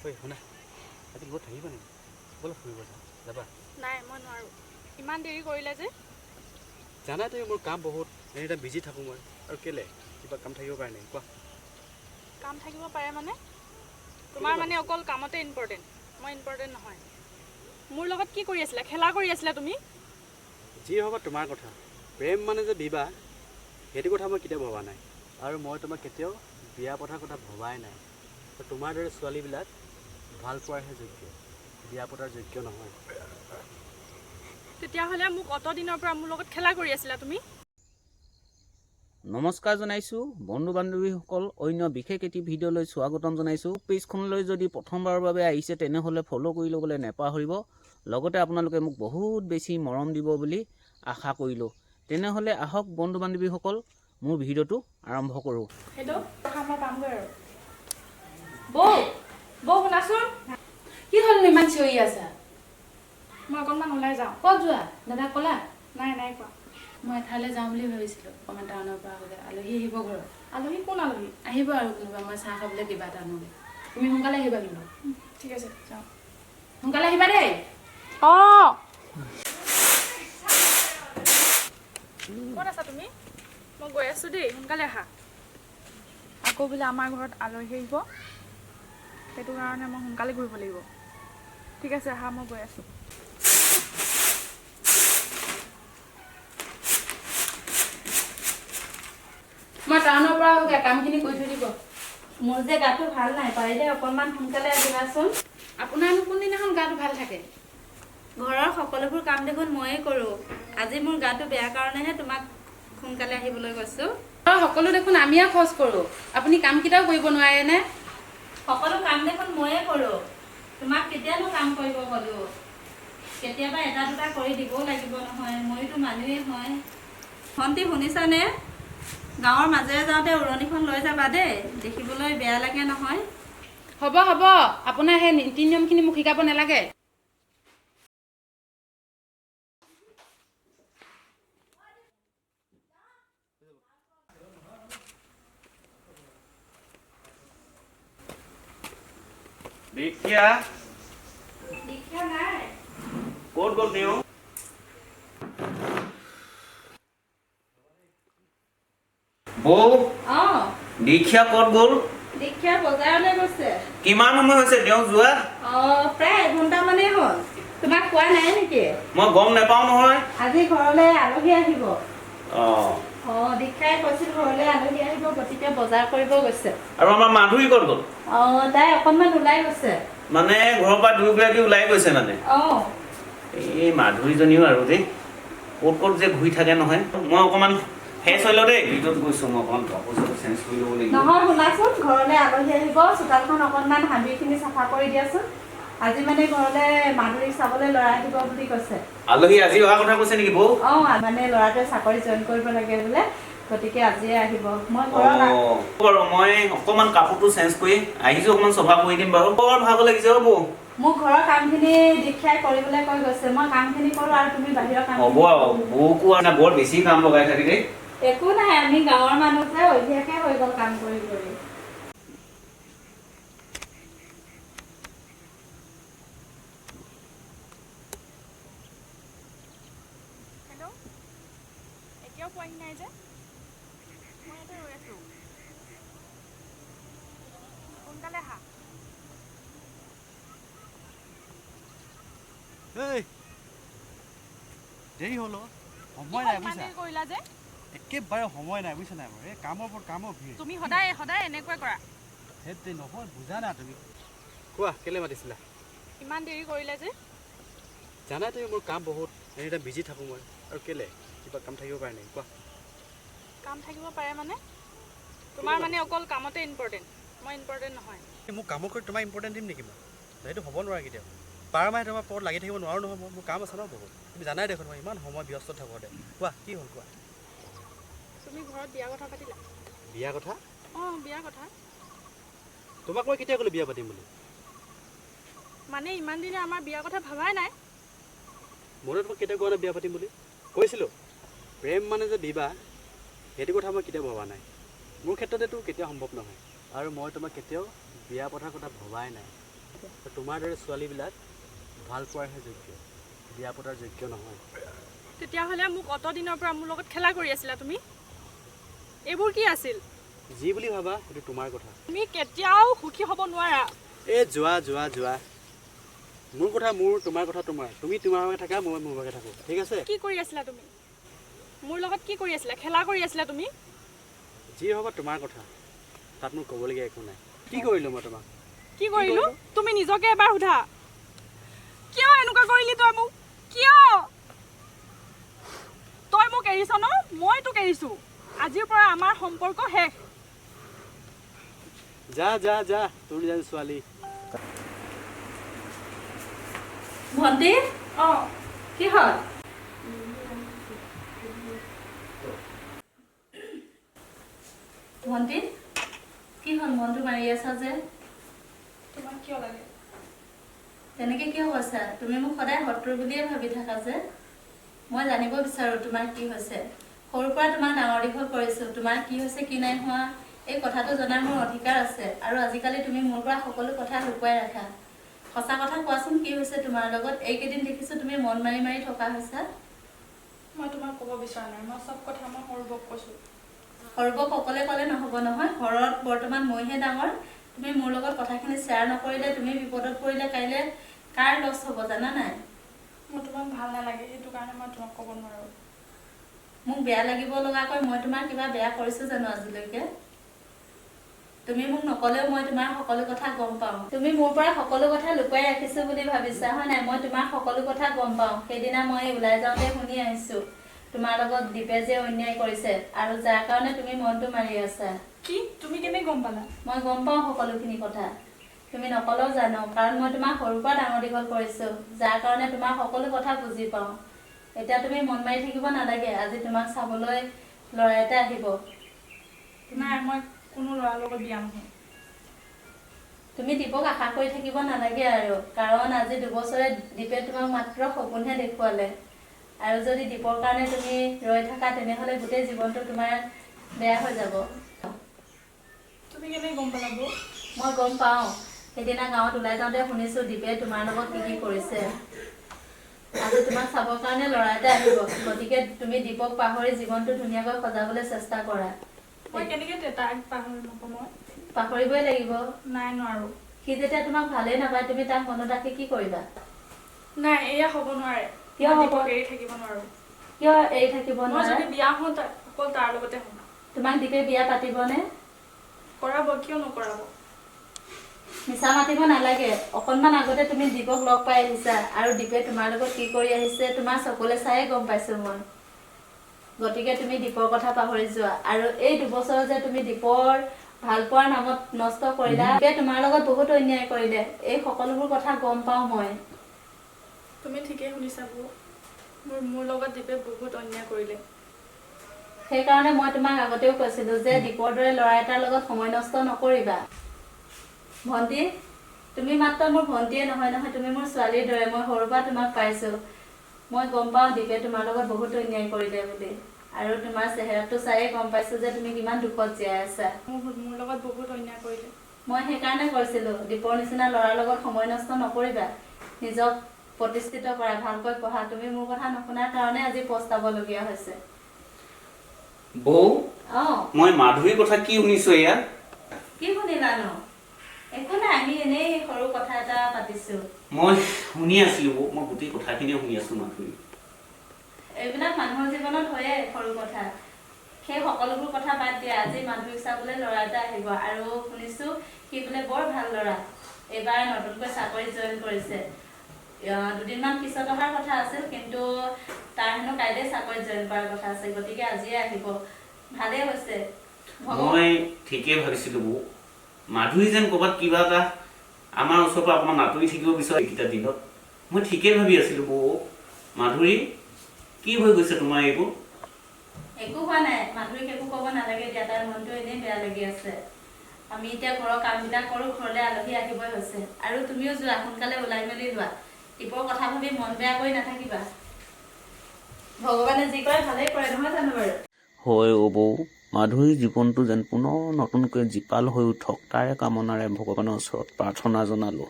ঐ শুনা, আজি ঘৰত থাকিব নেকি? ব'লা ফুৰিব যাবা? নাই, মই নোৱাৰোঁ। ইমান দেৰি কৰিলে যে। জানা তুমি মোৰ কাম বহুত, এনিটাইম বিজি থাকোঁ মই। আৰু কেলে কিবা কাম থাকিব পাৰে নেকি কোৱা? কাম থাকিব পাৰে মানে? তোমাৰ মানে অকল কামতে ইম্পৰ্টেণ্ট, মই ইম্পৰ্টেণ্ট নহয়। মোৰ লগত কি কৰি আছিলা? খেলা কৰি আছিলা তুমি? যি হ'ব তোমাৰ কথা। প্ৰেম মানে যে বিবাহ, সেইটো কথা মই কেতিয়াও ভবা নাই। আৰু মই তোমাক কেতিয়াও বিয়া পতাৰ কথা ভবাই নাই। আৰু তোমাৰ দৰে ছোৱালীবিলাক ভাল পোৱাৰহে যোগ্য, বিয়া পতাৰ যোগ্য নহয়। তেতিয়াহ'লে মোক অত দিনৰ পৰা মোৰ লগত খেলা কৰি আছিলা তুমি? নমস্কাৰ জনাইছোঁ বন্ধু বান্ধৱীসকল, অন্য বিশেষ এটি ভিডিঅ'লৈ স্বাগতম জনাইছোঁ। পেজখনলৈ যদি প্ৰথমবাৰৰ বাবে আহিছে তেনেহ'লে ফ'ল' কৰি ল'বলৈ নেপাহৰিব। লগতে আপোনালোকে মোক বহুত বেছি মৰম দিব বুলি আশা কৰিলোঁ। তেনেহ'লে আহক বন্ধু বান্ধৱীসকল, মোৰ ভিডিঅ'টো আৰম্ভ কৰোঁ। হেল্ল', মই পামগৈ আৰু। বৌ শুনাচোন। কি হ'ল ইমান চিঞৰি আছা? মই অকণমান ওলাই যাওঁ। ক'ত যোৱা? দাদাক ক'লা? নাই কোৱা। মই এঠাইলৈ যাওঁ বুলি ভাবিছিলোঁ, অকণমান টাউনৰ পৰা আহোঁগৈ। আলহী আহিব ঘৰত। আলহী কোন আলহী? আহিব আৰু কোনোবা, মই চাহ খাবলৈ কিবা এটা আনোগৈ। তুমি সোনকালে আহিবা কিন্তু। ঠিক আছে, যাওঁ। সোনকালে আহিবা দেই। অঁ, ক'ত আছা তুমি? মই গৈ আছোঁ দেই, সোনকালে আহা। আকৌ বোলে আমাৰ ঘৰত আলহী আহিব, সেইটো কাৰণে মই সোনকালে ঘূৰিব লাগিব। ঠিক আছে, আহা, মই গৈ আছোঁ। মই টাউনৰ পৰা আহোগৈ, কামখিনি কৰি থৈ দিব। মোৰ যে গাটো ভাল নাই, পাৰিলে অকণমান সোনকালে আহিবাচোন। আপোনাৰনো কোনদিনাখন গাটো ভাল থাকে? ঘৰৰ সকলোবোৰ কাম দেখোন ময়ে কৰোঁ। আজি মোৰ গাটো বেয়া কাৰণেহে তোমাক সোনকালে আহিবলৈ কৈছোঁ। সকলো দেখোন আমিয়ে খৰচ কৰোঁ, আপুনি কামকেইটাও কৰিব নোৱাৰেনে? সকলো কাম দেখোন ময়ে কৰোঁ, তোমাক কেতিয়ানো কাম কৰিব ক'লোঁ? কেতিয়াবা এটা দুটা কৰি দিবও লাগিব নহয়, ময়োতো মানুহেই হয়। ভণ্টি শুনিছানে? গাঁৱৰ মাজেৰে যাওঁতে উৰণিখন লৈ যাবা দেই, দেখিবলৈ বেয়া লাগে নহয়। হ'ব, আপোনাৰ সেই নীতি নিয়মখিনি মোক শিকাব নালাগে। দীক্ষা নাই। ক'ত গ'ল তেওঁ? বৌ, অঁ, দীক্ষা ক'ত গ'ল? দীক্ষা বজাৰলৈ গৈছে। কিমান সময় হৈছে তেওঁ যোৱা? অঁ, প্ৰায় এঘণ্টামানেই হ'ল। তোমাক কোৱা নাই নেকি? মই গম নাপাওঁ নহয়। আজি ঘৰলৈ আলহী আহিব। অঁ, দীক্ষাই কৈছিল ঘৰলৈ আলহী আহিব, গতিকে বজাৰ কৰিব গৈছে। আৰু আমাৰ মাধুৰী ক'ত গ'ল? তাই অকণমান ওলাই গৈছে। মানে ঘৰৰ পৰা দুয়োগৰাকী ওলাই গৈছে মানে? অঁ, এই মাধুৰীজনীও আৰু দেই, ক'ত যে ঘূৰি থাকে নহয়। মই অকণমান ফ্ৰেছ হৈ লওঁ দেই, ভিতৰত গৈছোঁ মই অকণমান কাপোৰ চেঞ্জ কৰি ল'ব লাগিব। নহয় শুনাচোন, ঘৰলৈ আলহী আহিব, চোতালখন অকণমান হাবিখিনি চাফা কৰি দিয়াচোন। আজি মানে ঘৰলৈ মাধুৰীক চাবলৈ ল'ৰা আহিব বুলি কৈছে। আলহী আজি অহা কথা কৈছে নেকি বৌ? মানে ল'ৰাটোৱে চাকৰি জইন কৰিব লাগে বোলে, গতিকে আজিয়ে আহিব। মই ঘৰত বাৰু মই অকণমান কাপোৰটো চেঞ্জ কৰি আহিছোঁ, অকণমান চফা কৰি দিম বাৰু। বৰ ভাগ লাগিছে অ' বৌ। মোৰ ঘৰৰ কামখিনি দীক্ষাই কৰিবলৈ কৈ গৈছে, মই কামখিনি কৰোঁ আৰু তুমি বাহিৰৰ কাম। হ'ব আৰু বৌকো বৰ বেছি কাম লগাই থাকে দেই। একো নাই, আমি গাঁৱৰ মানুহ যে অভ্যাসে হৈ গ'ল কাম কৰি। হেল্ল', এতিয়াও পোৱাহি নাই যে? মই ইয়াতে ৰৈ আছোঁ, সোনকালে আহা। এই দেৰি হ'ল অ', সময় কি নাই হ'ল, ইমান বুজিছা? দেৰি কৰিলা যে? একেবাৰে সময় নাই বুজিছা নাই বাৰু, এই কামৰ ওপৰত কামৰ ভিৰ। তুমি সদায় এনেকুৱা কৰা। সেইটো নহয়, বুজা না তুমি। কোৱা, কেলে মাতিছিলা? ইমান দেৰি কৰিলে যে? জানা তুমি মোৰ কাম বহুত, এনিটাইম বিজি থাকোঁ মই। আৰু কেলে কিবা কাম থাকিব পাৰে নেকি কোৱা? কাম থাকিব পাৰে মানে? তোমাৰ মানে অকল কামতে ইম্পৰ্টেণ্ট, মই ইম্পৰ্টেণ্ট নহয়। মোৰ কামৰ কৰি তোমাৰ ইম্পৰ্টেণ্ট দিম নেকি মই? সেইটো হ'ব নোৱাৰে কেতিয়াও। বাৰ মাহে তোমাৰ পৰত লাগি থাকিব নোৱাৰোঁ নহয় মই, মোৰ কাম আছে ন বহুত। তুমি জানাই দেখোন মই ইমান সময় ব্যস্ত থাকোঁতে। কোৱা, কি হ'ল কোৱা? তুমি ঘৰত বিয়া কথা পাতিলা? বিয়া কথা? অঁ, বিয়া কথা। তোমাক মই কেতিয়া ক'লো বিয়া পাতিম বুলি? মানে ইমান দিনে আমাৰ বিয়াৰ কথা ভাবাই নাই। মনে তোমাক কেতিয়া কোৱা নাই বিয়া পাতিম বুলি? কৈছিলোঁ, প্ৰেম মানে যে বিবাহ, সেইটো কথা মই কেতিয়াও ভবা নাই। মোৰ ক্ষেত্ৰত এইটো কেতিয়াও সম্ভৱ নহয়। আৰু মই তোমাক কেতিয়াও বিয়া পতাৰ কথা ভবাই নাই। তোমাৰ দৰে ছোৱালীবিলাক ভাল পোৱাৰহে যোগ্য, বিয়া পতাৰ যোগ্য নহয়। তেতিয়াহ'লে মোক অত দিনৰ পৰা মোৰ লগত খেলা কৰি আছিলা তুমি? এইবোৰ কি আছিল? যি বুলি ভাবা সেইটো তোমাৰ কথা। তুমি কেতিয়াও সুখী হ'ব নোৱাৰা। এই যোৱা যোৱা যোৱা, মোৰ কথা মোৰ, তোমাৰ কথা তোমাৰ। তুমি তোমাৰ ভাগে থাকা, মই মোৰ ভাগে থাকোঁ, ঠিক আছে? কি কৰি আছিলা তুমি? মোৰ লগত কি কৰি আছিলা? খেলা কৰি আছিলা তুমি? যি ভাবা তোমাৰ কথা, তাত মোৰ ক'বলগীয়া একো নাই। কি কৰিলোঁ মই তোমাক? কি কৰিলোঁ? তুমি নিজকে এবাৰ সোধা। কিয় এনেকুৱা কৰিলি তই মোক? কিয়? তই মোক এৰিছ ন? মই তোক এৰিছোঁ। আজিৰ পৰা আমাৰ সম্পৰ্ক শেষ। যা যা যা, তোৰ যেন ছোৱালী। ভণ্টি অঁ, কি হ'ল? ভণ্টি কি হ'ল? মনটো মাৰি আছা যে? তোমাক কিয় লাগে? তেনেকে কিয় কৈছা? তুমি মোক সদায় শত্ৰু বুলিয়ে ভাবি থাকা যে। মই জানিব বিচাৰোঁ তোমাৰ কি হৈছে। সৰুৰ পৰা তোমাক ডাঙৰ দীঘল কৰিছোঁ, তোমাৰ কি হৈছে কি নাই হোৱা এই কথাটো জনাৰ মোৰ অধিকাৰ আছে। আৰু আজিকালি তুমি মোৰ পৰা সকলো কথা লুকুৱাই ৰাখা। সঁচা কথা কোৱাচোন, কি হৈছে তোমাৰ লগত? এইকেইদিন দেখিছোঁ তুমি মন মাৰি মাৰি থকা হৈছা। মই তোমাক ক'ব বিচৰা নাই। মই চব কথা মই সৰুবক কৈছোঁ। সৰুবক অকলে ক'লে নহ'ব নহয়। ঘৰত বৰ্তমান মইহে ডাঙৰ। তুমি মোৰ লগত কথাখিনি শ্বেয়াৰ নকৰিলে, তুমি বিপদত পৰিলে কাইলৈ কাৰ লছ হ'ব জানা নাই? মোৰ তোমাক ভাল নালাগে, সেইটো কাৰণে মই তোমাক ক'ব নোৱাৰোঁ। মোক বেয়া লাগিব লগাকৈ মই তোমাৰ কিবা বেয়া কৰিছোঁ জানো আজিলৈকে? তুমি মোক নকলেও মই তোমাৰ সকলো কথা গম পাওঁ। তুমি মোৰ পৰা সকলো কথা লুকুৱাই ৰাখিছোঁ বুলি ভাবিছা হয় নাই? মই তোমাৰ সকলো কথা গম পাওঁ। সেইদিনা মই ওলাই যাওঁতে শুনি আহিছোঁ তোমাৰ লগত দীপে যে অন্যায় কৰিছে, আৰু যাৰ কাৰণে তুমি মনটো মাৰি আছা। কি? তুমি কেনে গম পালা? মই গম পাওঁ সকলোখিনি কথা। তুমি নকলেও জানো, কাৰণ মই তোমাক সৰুৰ পৰা ডাঙৰ দীঘল কৰিছোঁ, যাৰ কাৰণে তোমাৰ সকলো কথা বুজি পাওঁ। এতিয়া তুমি মন মাৰি থাকিব নালাগে। আজি তোমাক চাবলৈ ল'ৰা এটা আহিব। নাই, মই কোনো ল'ৰাৰ লগত বিয়া নহয়। তুমি দীপক আশা কৰি থাকিব নালাগে আৰু, কাৰণ আজি 2 বছৰে দীপে তোমাক মাত্ৰ সপোনহে দেখুৱালে। আৰু যদি দীপৰ কাৰণে তুমি ৰৈ থাকা, তেনেহ'লে গোটেই জীৱনটো তোমাৰ বেয়া হৈ যাব। তুমি কেনে গম পালা বৌ? মই গম পাওঁ। সেইদিনা গাঁৱত ওলাই যাওঁতে শুনিছোঁ দীপে তোমাৰ লগত কি কি কৰিছে। আজি তোমাক চাবৰ কাৰণে ল'ৰা এটা আহিব, গতিকে তুমি দীপক পাহৰি জীৱনটো ধুনীয়াকৈ সজাবলৈ চেষ্টা কৰা। মই কেনেকৈ তাক পাহৰি নকওঁ? মই পাহৰিবই লাগিব। নাই, নোৱাৰোঁ। সি যেতিয়া তোমাক ভালেই নাপায়, তুমি তাক মনত ৰাখি কি কৰিবা? নাই, এয়া হ'ব নোৱাৰে। কিয় মই হ'ব? দীপক এৰি থাকিব নোৱাৰোঁ। কিয় এৰি থাকিব মই নোৱাৰা? যদি বিয়া হওঁ অকল তাৰ লগতে হ'ম। তোমাক দীপে বিয়া পাতিবনে? কৰাব, কিয় নকৰাব? মিছা মাতিব নালাগে। অকণমান আগতে তুমি দীপক লগ পাই আহিছা, আৰু দীপে তোমাৰ লগত কি কৰি আহিছে তোমাৰ চকুলে চায়ে গম পাইছোঁ মই। গতিকে তুমি দীপৰ কথা পাহৰি যোৱা। আৰু এই 2 বছৰ যে তুমি দীপৰ ভালপোৱাৰ নামত নষ্ট কৰিলা, দীপে তোমাৰ লগত বহুত অন্যায় কৰিলে। এই সকলোবোৰ কথা গম পাওঁ মই। তুমি ঠিকেই শুনিছা বৌ। মোৰ লগত দীপে বহুত অন্যায় কৰিলে। সেইকাৰণে মই তোমাক আগতেও কৈছিলোঁ যে দীপৰ দৰে ল'ৰা এটাৰ লগত সময় নষ্ট নকৰিবা। ভণ্টি, তুমি মাত্ৰ মোৰ ভণ্টিয়ে নহয় নহয়, তুমি মোৰ ছোৱালীৰ দৰে। মই সৰুৰ পৰা তোমাক পাইছোঁ। মই গম পাওঁ দীপে তোমাৰ লগত বহুত অন্যায় কৰিলে বুলি, আৰু তোমাৰ চেহেৰাটো চায়ে গম পাইছোঁ যে তুমি কিমান দুখত জীয়াই আছা। মোৰ লগত বহুত অন্যায় কৰিলে। মই সেইকাৰণে কৈছিলোঁ দীপৰ নিচিনা ল'ৰাৰ লগত সময় নষ্ট নকৰিবা। নিজক প্ৰতিষ্ঠিত কৰা, ভালকৈ পঢ়া। তুমি মোৰ কথা নুশুনাৰ কাৰণে আজি পস্তাবলগীয়া হৈছে। বৌ, অঁ, মই মাধুৰীৰ কথা কি শুনিছোঁ এয়া? কি শুনিলানো? একো নাই, আমি এনেই সৰু কথা এটা পাতিছোঁ। মই শুনি আছিলোঁ বৌ, মই গোটেই কথাখিনিয়ে শুনি আছোঁ মাধুৰী। এইবিলাক মানুহৰ জীৱনত হয়ে সৰু কথা। সেই সকলোবোৰ কথা বাদ দিয়া। আজি মাধুৰীক চাবলৈ ল'ৰা এটা আহিব, আৰু শুনিছোঁ সি বোলে বৰ ভাল ল'ৰা। এইবাৰ নতুনকৈ চাকৰিত জইন কৰিছে। 2 দিনমান পিছত অহাৰ কথা আছিল, কিন্তু তাৰ হেনো কাইলৈ চাকৰিত জইন কৰাৰ কথা আছে। গতিকে আজিয়ে আহিব। ভালেই হৈছে। মই ঠিকেই ভাবিছিলোঁ বৌ, মাধুৰী যেন ক'ৰবাত কিবা এটা আমাৰ ওচৰৰ পৰা অকণমান আঁতৰি থাকিব বিচাৰে এইকেইটা দিনত। মই ঠিকেই ভাবি আছিলোঁ বৌ। মাধুৰী, কি হৈ গৈছে তোমাৰ এইবোৰ? একো হোৱা নাই। মাধুৰীক একো ক'ব নালাগে দিয়া, তাইৰ মনটো এনেই বেয়া লাগি আছে। আমি এতিয়া ঘৰৰ কামবিলাক কৰোঁ, ঘৰলৈ আলহী আহিবই হৈছে। আৰু তুমিও যোৱা, সোনকালে ওলাই মেলি লোৱা। দীপৰ কথা ভাবি মন বেয়া কৰি নাথাকিবা। ভগৱানে যি কৰে ভালেই কৰে, নহয় জানো বাৰু? হয় অ' বৌ, মাধুৰীৰ জীৱনটো যেন পুনৰ নতুনকৈ জীপাল হৈ উঠক, তাৰে কামনাৰে ভগৱানৰ ওচৰত প্ৰাৰ্থনা জনালোঁ।